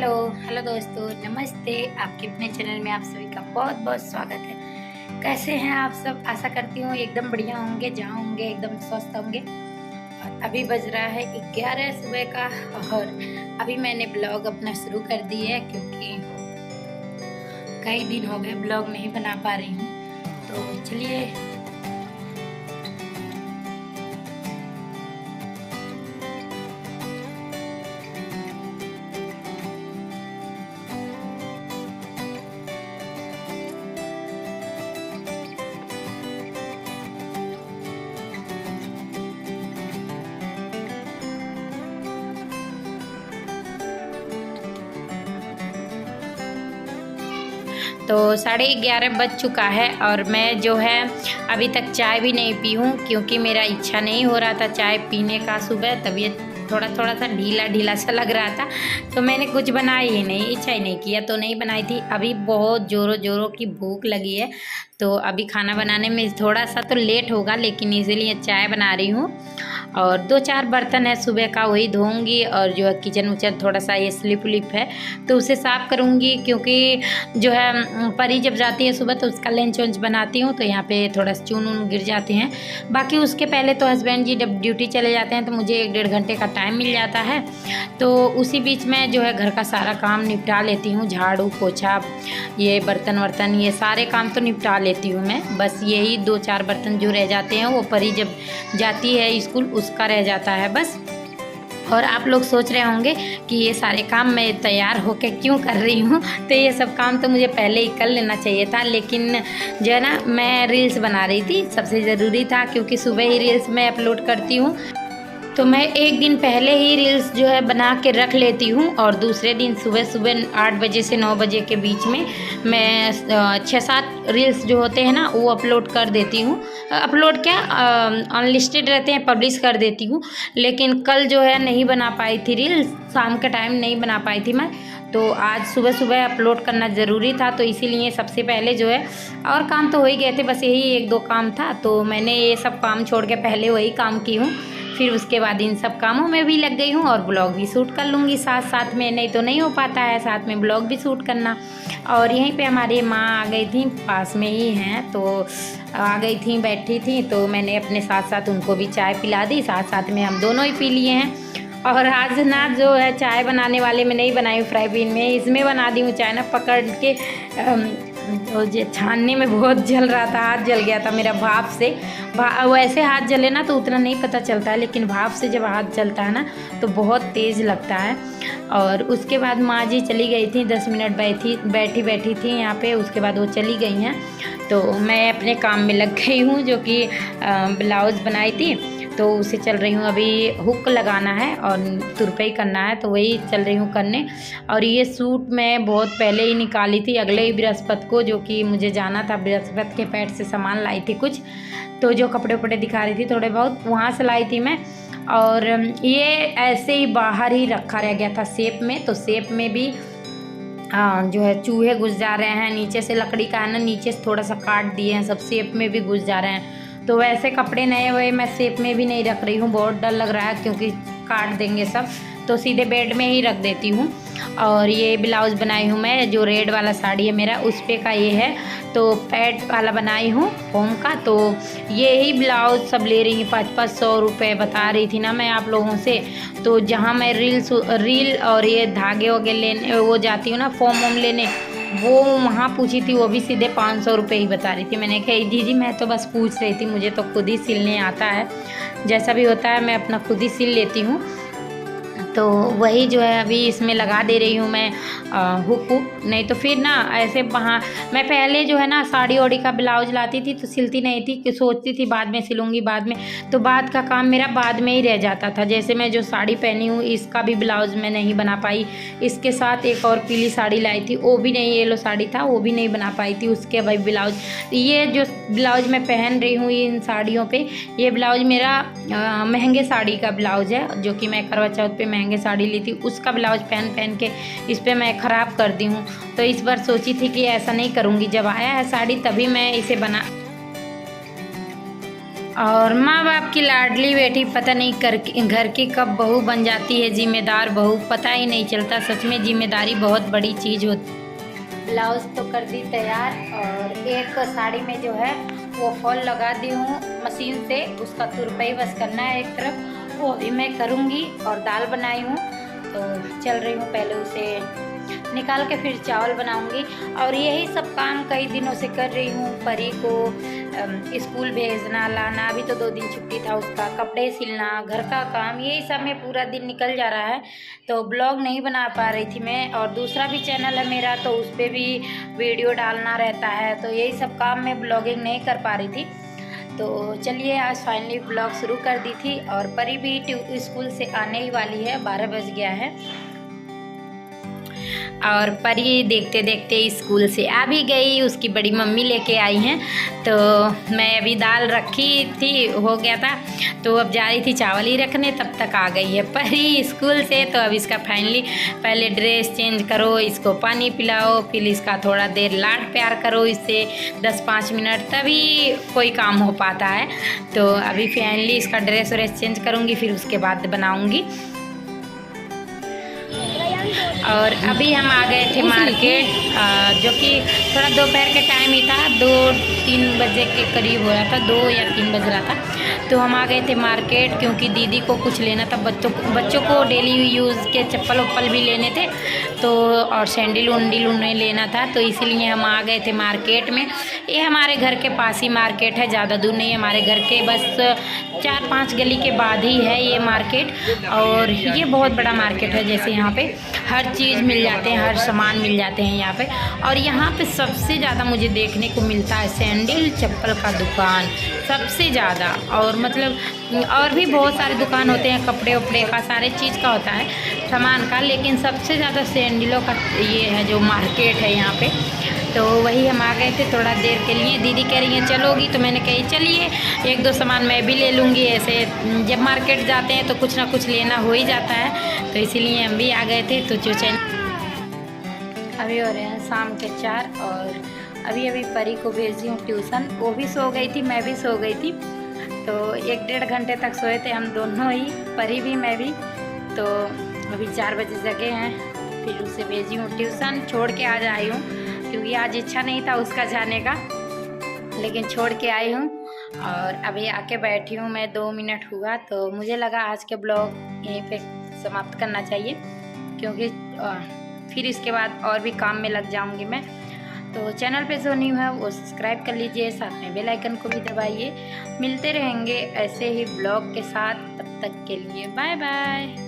Hello hello दोस्तों, नमस्ते। आपके अपने चैनल में आप सभी का बहुत बहुत स्वागत है। कैसे हैं आप सब? आशा करती हूँ एकदम बढ़िया होंगे, जहाँ होंगे एकदम स्वस्थ होंगे। और अभी बज रहा है 11 सुबह का और अभी मैंने ब्लॉग अपना शुरू कर दिया है क्योंकि कई दिन हो गए ब्लॉग नहीं बना पा रही हूँ। तो चलिए तो 11:30 बज चुका है और मैं जो है अभी तक चाय भी नहीं पी हूँ क्योंकि मेरा इच्छा नहीं हो रहा था चाय पीने का। सुबह तबीयत थोड़ा सा ढीला ढीला सा लग रहा था तो मैंने कुछ बनाई ही नहीं, इच्छा ही नहीं किया तो नहीं बनाई थी। अभी बहुत ज़ोरों ज़ोरों की भूख लगी है तो अभी खाना बनाने में थोड़ा सा तो लेट होगा, लेकिन इसीलिए चाय बना रही हूँ। और 2-4 बर्तन है सुबह का, वही धोऊंगी और जो है किचन उचन थोड़ा सा ये स्लिप उलिप है तो उसे साफ़ करूँगी क्योंकि जो है परी जब जाती है सुबह तो उसका लंच वंच बनाती हूँ तो यहाँ पे थोड़ा सा चून ऊन गिर जाते हैं। बाकी उसके पहले तो हस्बैंड जी जब ड्यूटी चले जाते हैं तो मुझे 1-1.5 घंटे का टाइम मिल जाता है, तो उसी बीच में जो है घर का सारा काम निपटा लेती हूँ। झाड़ू पोछा, ये बर्तन वर्तन, ये सारे काम तो निपटा लेती हूँ मैं। बस यही 2-4 बर्तन जो रह जाते हैं वो परी जब जाती है स्कूल उसका रह जाता है बस। और आप लोग सोच रहे होंगे कि ये सारे काम मैं तैयार होके क्यों कर रही हूँ, तो ये सब काम तो मुझे पहले ही कर लेना चाहिए था, लेकिन जो है ना मैं रील्स बना रही थी, सबसे ज़रूरी था क्योंकि सुबह ही रील्स मैं अपलोड करती हूँ तो मैं एक दिन पहले ही रील्स जो है बना के रख लेती हूँ और दूसरे दिन सुबह 8 बजे से 9 बजे के बीच में मैं 6-7 रील्स जो होते हैं ना वो अपलोड कर देती हूँ। अपलोड क्या, अनलिस्टेड रहते हैं, पब्लिश कर देती हूँ। लेकिन कल जो है नहीं बना पाई थी रील्स, शाम के टाइम नहीं बना पाई थी मैं, तो आज सुबह अपलोड करना ज़रूरी था तो इसीलिए सबसे पहले जो है, और काम तो हो ही गए थे, बस यही 1-2 काम था तो मैंने ये सब काम छोड़ के पहले वही काम की हूँ। फिर उसके बाद इन सब कामों में भी लग गई हूँ और ब्लॉग भी शूट कर लूँगी साथ में, नहीं तो नहीं हो पाता है साथ में ब्लॉग भी शूट करना। और यहीं पे हमारी माँ आ गई थी, पास में ही हैं, तो आ गई थी, बैठी थी, तो मैंने अपने साथ उनको भी चाय पिला दी, साथ में हम दोनों ही पी लिए हैं। और आज ना जो है चाय बनाने वाले में नहीं बनाई हूँ फ्राई पैन में, इसमें बना दी हूँ चाय ना पकड़ के। तो छानने में बहुत जल रहा था, हाथ जल गया था मेरा भाप से। वैसे हाथ जले ना तो उतना नहीं पता चलता है, लेकिन भाप से जब हाथ जलता है ना तो बहुत तेज़ लगता है। और उसके बाद माँ जी चली गई थी, 10 मिनट बैठी थी यहाँ पे, उसके बाद वो चली गई हैं तो मैं अपने काम में लग गई हूँ, जो कि ब्लाउज़ बनाई थी तो उसे चल रही हूँ। अभी हुक लगाना है और तुरपाई करना है तो वही चल रही हूँ करने। और ये सूट मैं बहुत पहले ही निकाली थी, अगले ही बृहस्पति को, जो कि मुझे जाना था बृहस्पति के पैठ से सामान लाई थी कुछ, तो जो कपड़े उपड़े दिखा रही थी थोड़े बहुत वहाँ से लाई थी मैं। और ये ऐसे ही बाहर ही रखा रह गया था शेप में, तो शेप में भी जो है चूहे घुस जा रहे हैं, नीचे से लकड़ी का है ना, नीचे से थोड़ा सा काट दिए हैं, सब शेप में भी घुस जा रहे हैं। तो वैसे कपड़े नए हुए मैं शेप में भी नहीं रख रही हूँ, बहुत डर लग रहा है क्योंकि काट देंगे सब, तो सीधे बेड में ही रख देती हूँ। और ये ब्लाउज़ बनाई हूँ मैं, जो रेड वाला साड़ी है मेरा उस पे का ये है, तो पैड वाला बनाई हूँ होम का। तो ये ही ब्लाउज़ सब ले रही हूँ 500 रुपये बता रही थी ना मैं आप लोगों से। तो जहाँ मैं रील और ये धागे वगे लेने वो जाती हूँ ना, फॉर्म वॉर्म लेने, वो वहाँ पूछी थी, वो भी सीधे 500 रुपये ही बता रही थी। मैंने कहा जी मैं तो बस पूछ रही थी, मुझे तो खुद ही सिलने आता है, जैसा भी होता है मैं अपना खुद ही सिल लेती हूँ। तो वही जो है अभी इसमें लगा दे रही हूँ मैं हुक, नहीं तो फिर ना ऐसे वहाँ मैं पहले जो है ना साड़ी ओड़ी का ब्लाउज लाती थी तो सिलती नहीं थी, कि सोचती थी बाद में सिलूँगी बाद में, तो बाद का काम मेरा बाद में ही रह जाता था। जैसे मैं जो साड़ी पहनी हूँ इसका भी ब्लाउज़ मैं नहीं बना पाई, इसके साथ एक और पीली साड़ी लाई थी वो भी नहीं, येलो साड़ी था वो भी नहीं बना पाई थी, उसके भाई ब्लाउज़। ये जो ब्लाउज़ मैं पहन रही हूँ इन साड़ियों पे, ये ब्लाउज़ मेरा महंगे साड़ी का ब्लाउज़ है, जो कि मैं करवा चौथ पे महंगे साड़ी ली थी, उसका ब्लाउज पहन के इस पर मैं ख़राब कर दी हूँ। तो इस बार सोची थी कि ऐसा नहीं करूँगी, जब आया है साड़ी तभी मैं इसे बना और माँ बाप की लाडली बेटी पता नहीं घर की कब बहू बन जाती है, जिम्मेदार बहू, पता ही नहीं चलता। सच में जिम्मेदारी बहुत बड़ी चीज़ होती। ब्लाउज तो कर दी तैयार और एक साड़ी में जो है वो फॉल लगा दी हूँ मशीन से, उसका तुरपाई बस करना है एक तरफ, वो अभी मैं करूँगी। और दाल बनाई हूँ तो चल रही हूँ, पहले उसे निकाल के फिर चावल बनाऊंगी। और यही सब काम कई दिनों से कर रही हूँ। परी को स्कूल भेजना लाना, अभी तो 2 दिन छुट्टी था उसका, कपड़े सिलना, घर का काम, यही सब में पूरा दिन निकल जा रहा है। तो ब्लॉग नहीं बना पा रही थी मैं। और दूसरा भी चैनल है मेरा, तो उस पर भी वीडियो डालना रहता है, तो यही सब काम में ब्लॉगिंग नहीं कर पा रही थी। तो चलिए आज फाइनली ब्लॉग शुरू कर दी थी। और परी भी स्कूल से आने ही वाली है, 12 बज गया है। और परी देखते देखते स्कूल से आ भी गई, उसकी बड़ी मम्मी लेके आई हैं। तो मैं अभी दाल रखी थी, हो गया था, तो अब जा रही थी चावल ही रखने, तब तक आ गई है परी स्कूल से। तो अब इसका फाइनली पहले ड्रेस चेंज करो, इसको पानी पिलाओ, फिर इसका थोड़ा देर लाड प्यार करो इससे 10-5 मिनट, तभी कोई काम हो पाता है। तो अभी फाइनली इसका ड्रेस व्रेस चेंज करूँगी, फिर उसके बाद बनाऊँगी। और अभी हम आ गए थे मार्केट, जो कि थोड़ा दोपहर के टाइम ही था, 2-3 बजे के करीब हो रहा था, 2 या 3 बज रहा था। तो हम आ गए थे मार्केट, क्योंकि दीदी को कुछ लेना था, बच्चों को डेली यूज़ के चप्पल वप्पल भी लेने थे, तो और सैंडल उंडल उन्हें लेना था। तो इसीलिए हम आ गए थे मार्केट में। ये हमारे घर के पास ही मार्केट है, ज़्यादा दूर नहीं है, हमारे घर के बस 4-5 गली के बाद ही है ये मार्केट। और ये बहुत बड़ा मार्केट है, जैसे यहाँ पे हर चीज़ मिल जाते हैं, हर सामान मिल जाते हैं यहाँ पे। और यहाँ पे सबसे ज़्यादा मुझे देखने को मिलता है सैंडल चप्पल का दुकान, सबसे ज़्यादा। और मतलब और भी बहुत सारे दुकान होते हैं, कपड़े वपड़े का, सारे चीज़ का होता है सामान का, लेकिन सबसे ज़्यादा सैंडलों का ये है जो मार्केट है यहाँ पे। तो वही हम आ गए थे थोड़ा देर के लिए। दीदी कह रही हैं चलोगी, तो मैंने कही चलिए, 1-2 सामान मैं भी ले लूँगी। ऐसे जब मार्केट जाते हैं तो कुछ ना कुछ लेना हो ही जाता है, तो इसीलिए हम भी आ गए थे। तो जो अभी हो रहे हैं शाम के 4 और अभी परी को भेज दी हूँ ट्यूशन। वो भी सो गई थी, मैं भी सो गई थी, तो 1-1.5 घंटे तक सोए थे हम दोनों ही, परी भी मैं भी। तो अभी 4 बजे जगे हैं, फिर उसे भेजी हूँ ट्यूशन, छोड़ के आज आई हूँ, क्योंकि आज इच्छा नहीं था उसका जाने का, लेकिन छोड़ के आई हूँ। और अभी आके बैठी हूँ मैं, 2 मिनट हुआ, तो मुझे लगा आज के ब्लॉग यहीं पे समाप्त करना चाहिए, क्योंकि फिर इसके बाद और भी काम में लग जाऊँगी मैं। तो चैनल पे जो न्यू है वो सब्सक्राइब कर लीजिए, साथ में बेल आइकन को भी दबाइए। मिलते रहेंगे ऐसे ही ब्लॉग के साथ, तब तक के लिए बाय बाय।